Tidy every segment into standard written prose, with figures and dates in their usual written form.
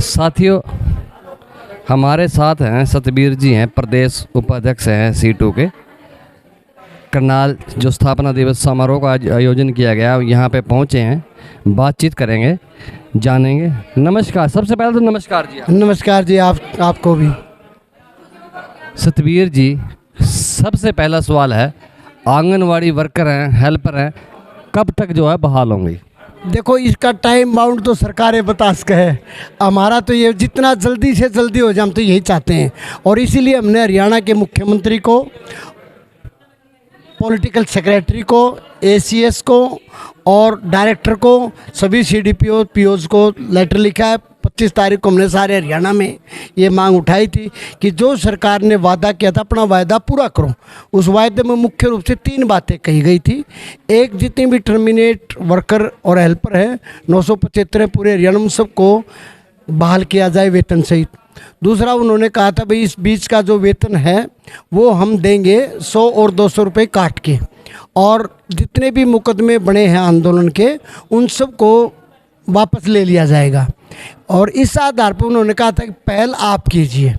साथियों, हमारे साथ हैं सतबीर जी, हैं प्रदेश उपाध्यक्ष हैं C2 के। करनाल जो स्थापना दिवस समारोह का आयोजन किया गया, यहाँ पे पहुँचे हैं, बातचीत करेंगे, जानेंगे। नमस्कार, सबसे पहले तो नमस्कार जी। नमस्कार जी, आपको भी। सतबीर जी, सबसे पहला सवाल है, आंगनवाड़ी वर्कर हैं, हेल्पर हैं, कब तक जो है बहाल होंगी? देखो, इसका टाइम बाउंड तो सरकार बता सके है। हमारा तो ये जितना जल्दी से जल्दी हो जाए, हम तो यही चाहते हैं। और इसीलिए हमने हरियाणा के मुख्यमंत्री को, पॉलिटिकल सेक्रेटरी को, ACS को और डायरेक्टर को, सभी CDPO POs को लेटर लिखा है। 25 तारीख को हमने सारे हरियाणा में ये मांग उठाई थी कि जो सरकार ने वादा किया था, अपना वादा पूरा करो। उस वायदे में मुख्य रूप से 3 बातें कही गई थी। एक, जितने भी टर्मिनेट वर्कर और हेल्पर हैं 975 पूरे हरियाणा में, सबको बहाल किया जाए वेतन सहित। दूसरा, उन्होंने कहा था भाई इस बीच का जो वेतन है वो हम देंगे 100 और 200 रुपये काट के, और जितने भी मुकदमे बने हैं आंदोलन के, उन सब को वापस ले लिया जाएगा। और इस आधार पर उन्होंने कहा था कि पहल आप कीजिए।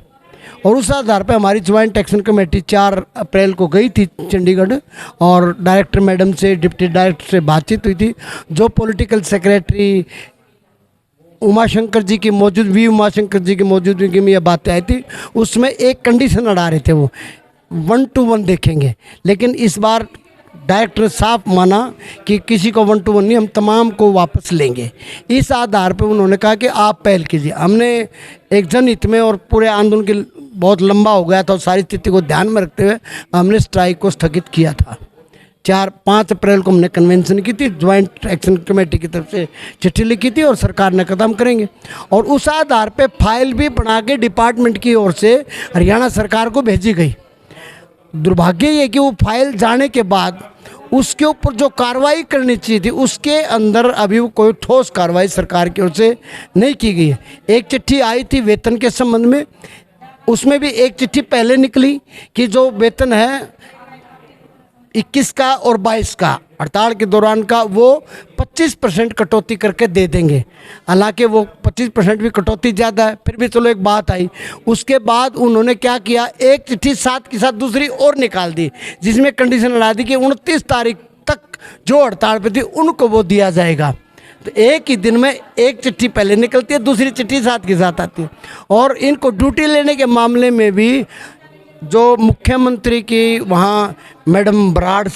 और उस आधार पर हमारी ज्वाइंट एक्शन कमेटी 4 अप्रैल को गई थी चंडीगढ़, और डायरेक्टर मैडम से, डिप्टी डायरेक्टर से बातचीत हुई थी। जो पॉलिटिकल सेक्रेटरी उमाशंकर जी की उमाशंकर जी की मौजूदगी में यह बातें आई थी, उसमें एक कंडीशन अड़ा रहे थे, वो 1 to 1 देखेंगे। लेकिन इस बार डायरेक्टर साफ माना कि किसी को 1 to 1 नहीं, हम तमाम को वापस लेंगे। इस आधार पर उन्होंने कहा कि आप पहल कीजिए। हमने एक जनहित में, और पूरे आंदोलन के बहुत लंबा हो गया था, और सारी स्थिति को ध्यान में रखते हुए हमने स्ट्राइक को स्थगित किया था। 4-5 अप्रैल को हमने कन्वेंशन की थी, ज्वाइंट एक्शन कमेटी की तरफ से चिट्ठी लिखी थी, और सरकार ने कदम करेंगे। और उस आधार पे फाइल भी बना के डिपार्टमेंट की ओर से हरियाणा सरकार को भेजी गई। दुर्भाग्य ये कि वो फाइल जाने के बाद उसके ऊपर जो कार्रवाई करनी चाहिए थी, उसके अंदर अभी कोई ठोस कार्रवाई सरकार की ओर से नहीं की गई है। एक चिट्ठी आई थी वेतन के संबंध में, उसमें भी एक चिट्ठी पहले निकली कि जो वेतन है 21 का और 22 का, हड़ताल के दौरान का, वो 25% कटौती करके दे देंगे। हालांकि वो 25% भी कटौती ज़्यादा है, फिर भी चलो एक बात आई। उसके बाद उन्होंने क्या किया, एक चिट्ठी साथ के साथ दूसरी और निकाल दी, जिसमें कंडीशन लगा दी कि 29 तारीख तक जो हड़ताल पे थी उनको वो दिया जाएगा। तो एक ही दिन में एक चिट्ठी पहले निकलती है, दूसरी चिट्ठी साथ के साथ आती है। और इनको ड्यूटी लेने के मामले में भी जो मुख्यमंत्री की वहाँ मैडम बराड़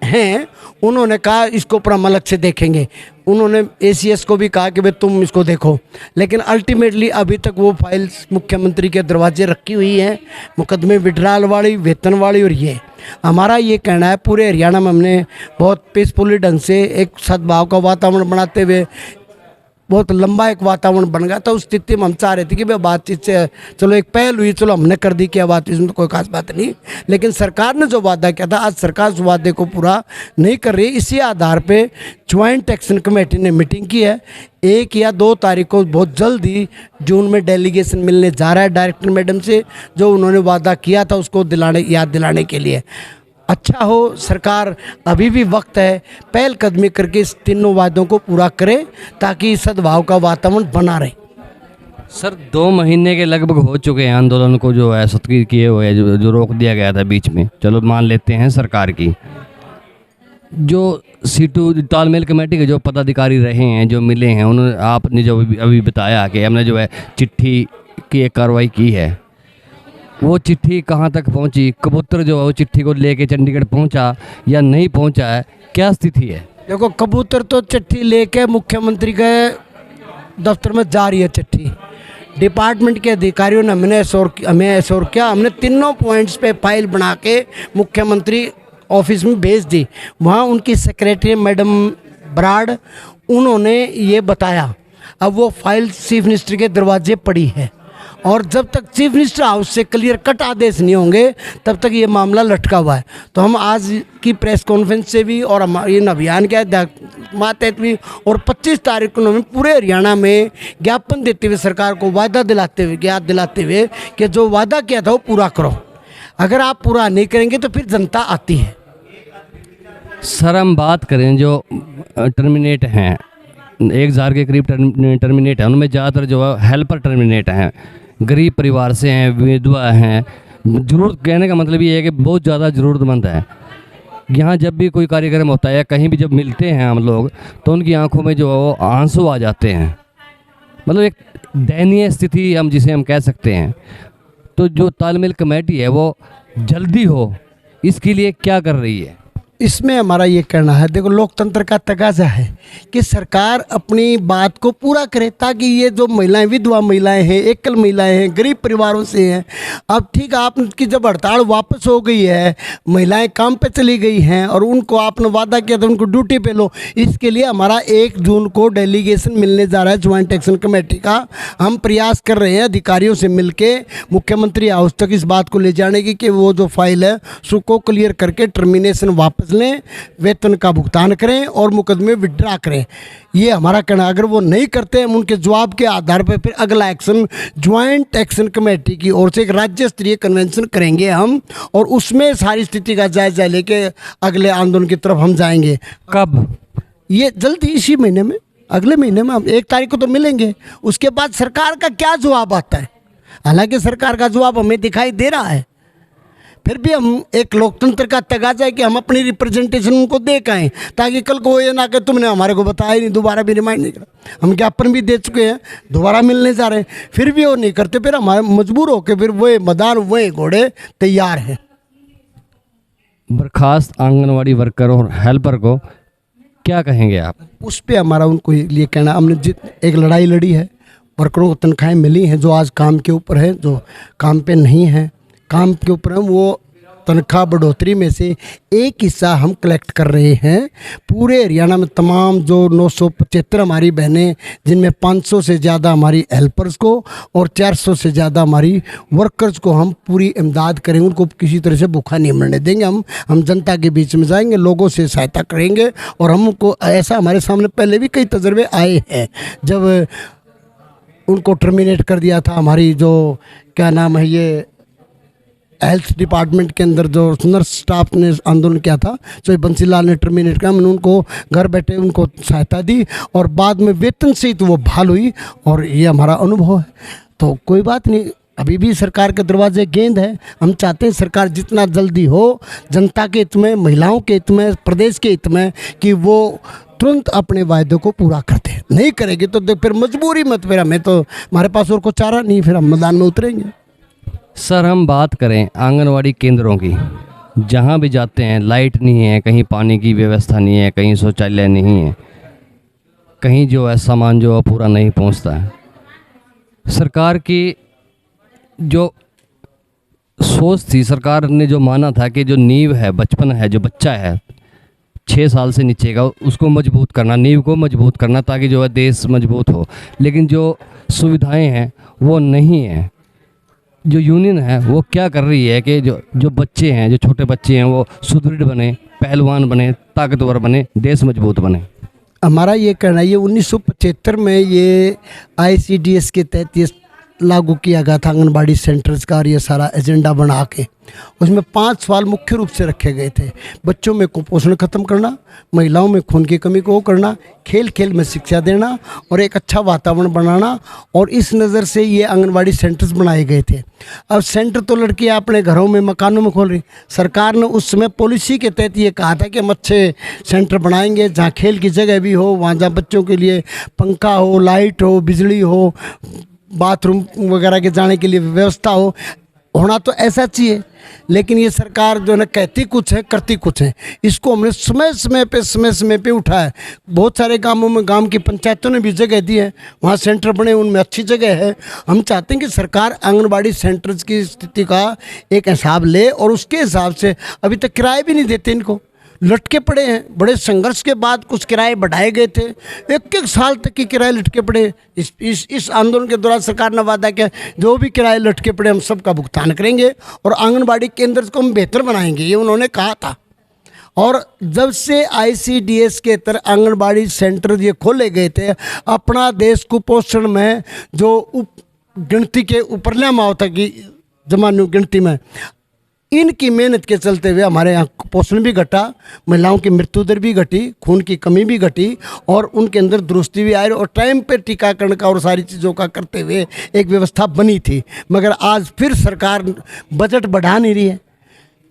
हैं, उन्होंने कहा इसको ऊपर हम अलग से देखेंगे। उन्होंने ACS को भी कहा कि भाई तुम इसको देखो, लेकिन अल्टीमेटली अभी तक वो फाइल्स मुख्यमंत्री के दरवाजे रखी हुई हैं, मुकदमे विड्राल वाली, वेतन वाली। और ये हमारा ये कहना है, पूरे हरियाणा में हमने बहुत पीसफुली ढंग से एक सद्भाव का वातावरण बनाते हुए बहुत लंबा एक वातावरण बन गया था। उस स्थिति में हम चाह रहे थे कि भाई बातचीत से चलो एक पहल हुई, चलो हमने कर दी, क्या बात, इसमें तो कोई खास बात नहीं। लेकिन सरकार ने जो वादा किया था, आज सरकार उस वादे को पूरा नहीं कर रही। इसी आधार पे ज्वाइंट एक्शन कमेटी ने मीटिंग की है। 1 या 2 तारीख को बहुत जल्द ही जून में डेलीगेशन मिलने जा रहा है डायरेक्टर मैडम से, जो उन्होंने वादा किया था उसको याद दिलाने के लिए। अच्छा हो, सरकार अभी भी वक्त है, पहल कदमी करके इस तीनों वादों को पूरा करे, ताकि सद्भाव का वातावरण बना रहे। सर, 2 महीने के लगभग हो चुके हैं आंदोलन को जो है सत्यापित किए हुए, जो रोक दिया गया था बीच में। चलो मान लेते हैं सरकार की, जो C2 तालमेल कमेटी के जो पदाधिकारी रहे हैं, जो मिले हैं, उन्होंने, आपने जो अभी बताया कि हमने जो है चिट्ठी की एक कार्रवाई की है, वो चिट्ठी कहाँ तक पहुँची? कबूतर जो है वो चिट्ठी को लेके चंडीगढ़ पहुँचा या नहीं पहुँचा है, क्या स्थिति है? देखो, कबूतर तो चिट्ठी लेके मुख्यमंत्री के दफ्तर में जा रही है चिट्ठी। डिपार्टमेंट के अधिकारियों ने हमें एश्योर किया, हमने तीनों पॉइंट्स पे फाइल बना के मुख्यमंत्री ऑफिस में भेज दी। वहाँ उनकी सेक्रेटरी मैडम बराड़, उन्होंने ये बताया। अब वो फाइल चीफ मिनिस्टर के दरवाजे पड़ी है, और जब तक चीफ मिनिस्टर हाउस से क्लियर कट आदेश नहीं होंगे तब तक ये मामला लटका हुआ है। तो हम आज की प्रेस कॉन्फ्रेंस से भी, और हमारे इन अभियान के मातहत भी, और 25 तारीख को हमें पूरे हरियाणा में ज्ञापन देते हुए सरकार को याद दिलाते हुए कि जो वादा किया था वो पूरा करो। अगर आप पूरा नहीं करेंगे तो फिर जनता आती है। सर, हम बात करें जो टर्मिनेट हैं 1,000 के करीब टर्मिनेट है, उनमें ज़्यादातर जो है हेल्पर टर्मिनेट हैं, गरीब परिवार से हैं, विधवा हैं। जरूरत, कहने का मतलब ये है कि बहुत ज़्यादा ज़रूरतमंद है। यहाँ जब भी कोई कार्यक्रम होता है या कहीं भी जब मिलते हैं हम लोग, तो उनकी आंखों में जो है वो आंसू आ जाते हैं। मतलब एक दयनीय स्थिति हम जिसे हम कह सकते हैं। तो जो तालमेल कमेटी है वो जल्दी हो, इसके लिए क्या कर रही है? इसमें हमारा ये कहना है, देखो लोकतंत्र का तकाजा है कि सरकार अपनी बात को पूरा करे, ताकि ये जो महिलाएं, विधवा महिलाएं हैं, एकल महिलाएं हैं, गरीब परिवारों से हैं, अब ठीक है आपकी जब हड़ताल वापस हो गई है, महिलाएं काम पे चली गई हैं और उनको आपने वादा किया था उनको ड्यूटी पे लो, इसके लिए हमारा 1 जून को डेलीगेशन मिलने जा रहा है ज्वाइंट एक्शन कमेटी का। हम प्रयास कर रहे हैं अधिकारियों से मिलके मुख्यमंत्री हाउस तक इस बात को ले जाने की कि वो जो फाइल है उसको क्लियर करके टर्मिनेशन वापस लें, वेतन का भुगतान करें और मुकदमे विड्रा करें। ये हमारा कहना। अगर वो नहीं करते हम उनके जवाब के आधार पर फिर अगला एक्शन ज्वाइंट एक्शन कमेटी की ओर से एक राज्य स्तरीय कन्वेंशन करेंगे हम, और उसमें सारी स्थिति का जायजा लेके अगले आंदोलन की तरफ हम जाएंगे। कब? ये जल्दी, इसी महीने में, अगले महीने में हम 1 तारीख को तो मिलेंगे। उसके बाद सरकार का क्या जवाब आता है, हालांकि सरकार का जवाब हमें दिखाई दे रहा है, फिर भी हम एक लोकतंत्र का तकाजा है कि हम अपनी रिप्रेजेंटेशन उनको दे के आएँ, ताकि कल को ये ना कि तुमने हमारे को बताया ही नहीं, दोबारा भी रिमाइंड नहीं करा। हम ज्ञापन भी दे चुके हैं, दोबारा मिलने जा रहे हैं, फिर भी वो नहीं करते, फिर हमारे मजबूर होकर फिर वही मैदान वही घोड़े तैयार हैं। बर्खास्त आंगनवाड़ी वर्कर और हेल्पर को क्या कहेंगे आप? उस पर हमारा उनको लिए कहना, हमने एक लड़ाई लड़ी है, वर्करों को तनख्वाहें मिली हैं जो आज काम के ऊपर है, जो काम पे नहीं है, काम के ऊपर हम वो तनख्वाह बढ़ोतरी में से एक हिस्सा हम कलेक्ट कर रहे हैं। पूरे हरियाणा में तमाम जो 975 हमारी बहनें, जिनमें 500 से ज़्यादा हमारी हेल्पर्स को और 400 से ज़्यादा हमारी वर्कर्स को हम पूरी इमदाद करेंगे, उनको किसी तरह से भूखा नहीं मरने देंगे। हम जनता के बीच में जाएंगे, लोगों से सहायता करेंगे, और हमको ऐसा हमारे सामने पहले भी कई तजर्बे आए हैं, जब उनको टर्मिनेट कर दिया था हमारी जो क्या नाम है ये हेल्थ डिपार्टमेंट के अंदर जो नर्स स्टाफ ने आंदोलन किया था, तो बंसीलाल ने टर्मिनेट किया, मैंने उनको घर बैठे उनको सहायता दी और बाद में वेतन से ही तो वो बहाल हुई, और ये हमारा अनुभव है। तो कोई बात नहीं, अभी भी सरकार के दरवाजे गेंद है। हम चाहते हैं सरकार जितना जल्दी हो, जनता के हित में, महिलाओं के हित में, प्रदेश के हित में, कि वो तुरंत अपने वायदों को पूरा करते हैं। नहीं करेगी तो फिर मजबूरी मत, फिर हमें तो हमारे पास और कोई चारा नहीं, फिर हम मैदान में उतरेंगे। सर, हम बात करें आंगनवाड़ी केंद्रों की, जहाँ भी जाते हैं लाइट नहीं है, कहीं पानी की व्यवस्था नहीं है, कहीं शौचालय नहीं है, कहीं जो है सामान जो है पूरा नहीं पहुँचता है। सरकार की जो सोच थी, सरकार ने जो माना था कि जो नींव है, बचपन है, जो बच्चा है 6 साल से नीचे का, उसको मजबूत करना, नींव को मजबूत करना, ताकि जो है देश मजबूत हो। लेकिन जो सुविधाएं हैं वो नहीं हैं। जो यूनियन है वो क्या कर रही है कि जो बच्चे हैं, जो छोटे बच्चे हैं, वो सुदृढ़ बने, पहलवान बने, ताकतवर बने, देश मजबूत बने। हमारा ये कहना है, ये 1975 में ये ICDS के तहत ये लागू किया गया था आंगनबाड़ी सेंटर्स का, और ये सारा एजेंडा बना के उसमें 5 सवाल मुख्य रूप से रखे गए थे। बच्चों में कुपोषण खत्म करना, महिलाओं में खून की कमी को करना, खेल खेल में शिक्षा देना और एक अच्छा वातावरण बनाना, और इस नज़र से ये आंगनबाड़ी सेंटर्स बनाए गए थे। अब सेंटर तो लड़कियां अपने घरों में, मकानों में खोल रही। सरकार ने उस समय पॉलिसी के तहत ये कहा था कि हम अच्छे सेंटर बनाएंगे जहाँ खेल की जगह भी हो, वहाँ जहाँ बच्चों के लिए पंखा हो, लाइट हो, बिजली हो, बाथरूम वगैरह के जाने के लिए व्यवस्था हो। होना तो ऐसा चाहिए, लेकिन ये सरकार जो है ना कहती कुछ है, करती कुछ है। इसको हमने समय समय पे उठाया। बहुत सारे गांवों में, गांव की पंचायतों ने भी जगह दी है, वहाँ सेंटर बने, उनमें अच्छी जगह है। हम चाहते हैं कि सरकार आंगनबाड़ी सेंटर्स की स्थिति का एक हिसाब ले, और उसके हिसाब से अभी तक किराए भी नहीं देते, इनको लटके पड़े हैं। बड़े संघर्ष के बाद कुछ किराए बढ़ाए गए थे, 1-1 साल तक की किराए लटके पड़े। इस आंदोलन के दौरान सरकार ने वादा किया जो भी किराए लटके पड़े हम सबका भुगतान करेंगे और आंगनबाड़ी केंद्र को हम बेहतर बनाएंगे, ये उन्होंने कहा था। और जब से ICDS के तरह आंगनबाड़ी सेंटर ये खोले गए थे, अपना देश कुपोषण में जो गिनती के ऊपरला माव था कि जमानू गिनती में इनकी मेहनत के चलते हुए हमारे यहाँ कुपोषण भी घटा, महिलाओं की मृत्यु दर भी घटी, खून की कमी भी घटी और उनके अंदर दुरुस्ती भी आई और टाइम पे टीकाकरण का और सारी चीज़ों का करते हुए एक व्यवस्था बनी थी। मगर आज फिर सरकार बजट बढ़ा नहीं रही है,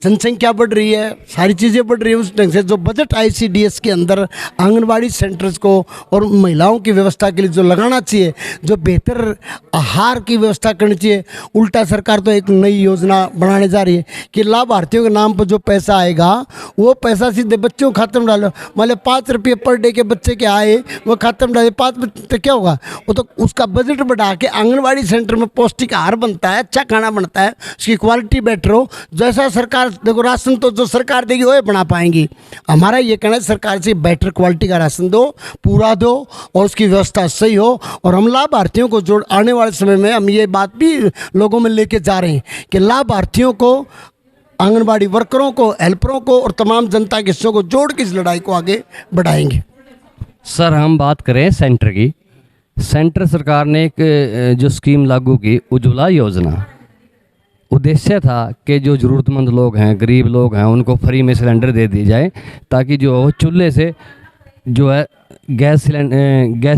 जनसंख्या बढ़ रही है, सारी चीज़ें बढ़ रही है, उस ढंग से जो बजट ICDS के अंदर आंगनबाड़ी सेंटर्स को और महिलाओं की व्यवस्था के लिए जो लगाना चाहिए, जो बेहतर आहार की व्यवस्था करनी चाहिए, उल्टा सरकार तो एक नई योजना बनाने जा रही है कि लाभार्थियों के नाम पर जो पैसा आएगा वो पैसा सीधे बच्चों के खाते में डालो। मान लो 5 रुपये पर डे के बच्चे के आए वो खाते में डाले, 5 तो क्या होगा, वो तो उसका बजट बढ़ा के आंगनबाड़ी सेंटर में पौष्टिक आहार बनता है, अच्छा खाना बनता है, उसकी क्वालिटी बेटर हो। जैसा सरकार देखो राशन तो जो सरकार देगी वो बना पाएंगी, हमारा ये कहना है सरकार से बेटर क्वालिटी का राशन दो, पूरा दो और उसकी व्यवस्था सही हो। और हम लाभार्थियों को जोड़ आने वाले समय में हम ये बात भी लोगों में लेके जा रहे हैं कि लाभार्थियों को, आंगनबाड़ी वर्करों को, हेल्परों को और तमाम जनता के हिस्सों को जोड़ के इस लड़ाई को आगे बढ़ाएंगे। सर हम बात करें सेंटर की, सेंटर सरकार ने एक जो स्कीम लागू की उज्ज्वला योजना, उद्देश्य था कि जो ज़रूरतमंद लोग हैं, गरीब लोग हैं, उनको फ्री में सिलेंडर दे दी जाए ताकि जो चूल्हे से जो है गैस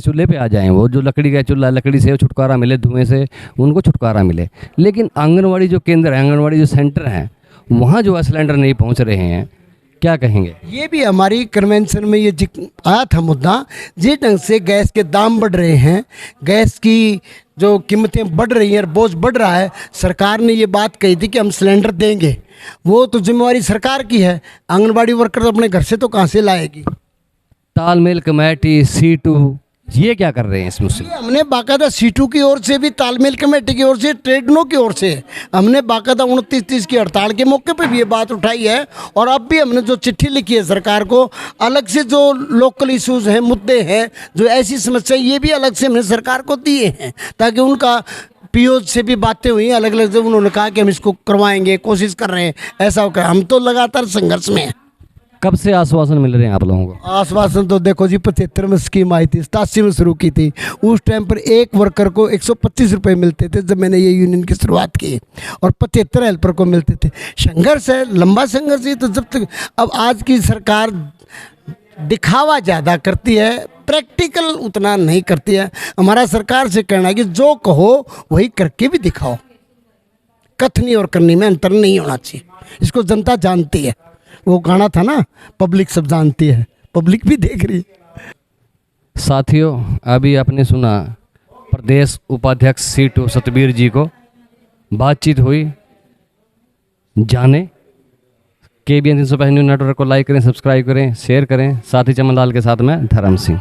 चूल्हे पे आ जाएं, वो जो लकड़ी का चूल्हा, लकड़ी से छुटकारा मिले, धुएं से उनको छुटकारा मिले। लेकिन आंगनवाड़ी जो केंद्र है, आंगनवाड़ी जो सेंटर हैं, वहाँ जो है सिलेंडर नहीं पहुँच रहे हैं, क्या कहेंगे? ये भी हमारी कन्वेंशन में ये आया था मुद्दा, जिस ढंग से गैस के दाम बढ़ रहे हैं, गैस की जो कीमतें बढ़ रही हैं, बोझ बढ़ रहा है, सरकार ने ये बात कही थी कि हम सिलेंडर देंगे। वो तो जिम्मेवारी सरकार की है, आंगनबाड़ी वर्कर अपने घर से तो कहाँ से लाएगी। तालमेल कमेटी C2 ये क्या कर रहे हैं इस मुद्दे? हमने बाकायदा C2 की ओर से भी, तालमेल कमेटी की ओर से, ट्रेडनों की ओर से हमने बाकायदा 29-30 की हड़ताल के मौके पे भी ये बात उठाई है। और अब भी हमने जो चिट्ठी लिखी है सरकार को, अलग से जो लोकल इश्यूज हैं, मुद्दे हैं, जो ऐसी समस्या, ये भी अलग से हमने सरकार को दिए हैं ताकि उनका PO से भी बातें हुई, अलग अलग से उन्होंने कहा कि हम इसको करवाएंगे, कोशिश कर रहे हैं, ऐसा होकर हम तो लगातार संघर्ष में हैं। कब से आश्वासन मिल रहे हैं आप लोगों को? आश्वासन तो देखो जी, 75 में स्कीम आई थी, 87 में शुरू की थी। उस टाइम पर एक वर्कर को 125 रुपये मिलते थे जब मैंने ये यूनियन की शुरुआत की, और 75 हेल्पर को मिलते थे। संघर्ष है, लंबा संघर्ष है। तो जब तक, अब आज की सरकार दिखावा ज़्यादा करती है, प्रैक्टिकल उतना नहीं करती है। हमारा सरकार से कहना है कि जो कहो वही करके भी दिखाओ, कथनी और करनी में अंतर नहीं होना चाहिए। इसको जनता जानती है, वो गाना था ना, पब्लिक सब जानती है, पब्लिक भी देख रही है। साथियों, अभी आपने सुना प्रदेश उपाध्यक्ष C2 सतबीर जी को, बातचीत हुई। जाने KBN 365 न्यूज़ नेटवर्क को लाइक करें, सब्सक्राइब करें, शेयर करें। साथी चमन लाल के साथ मैं धर्म सिंह।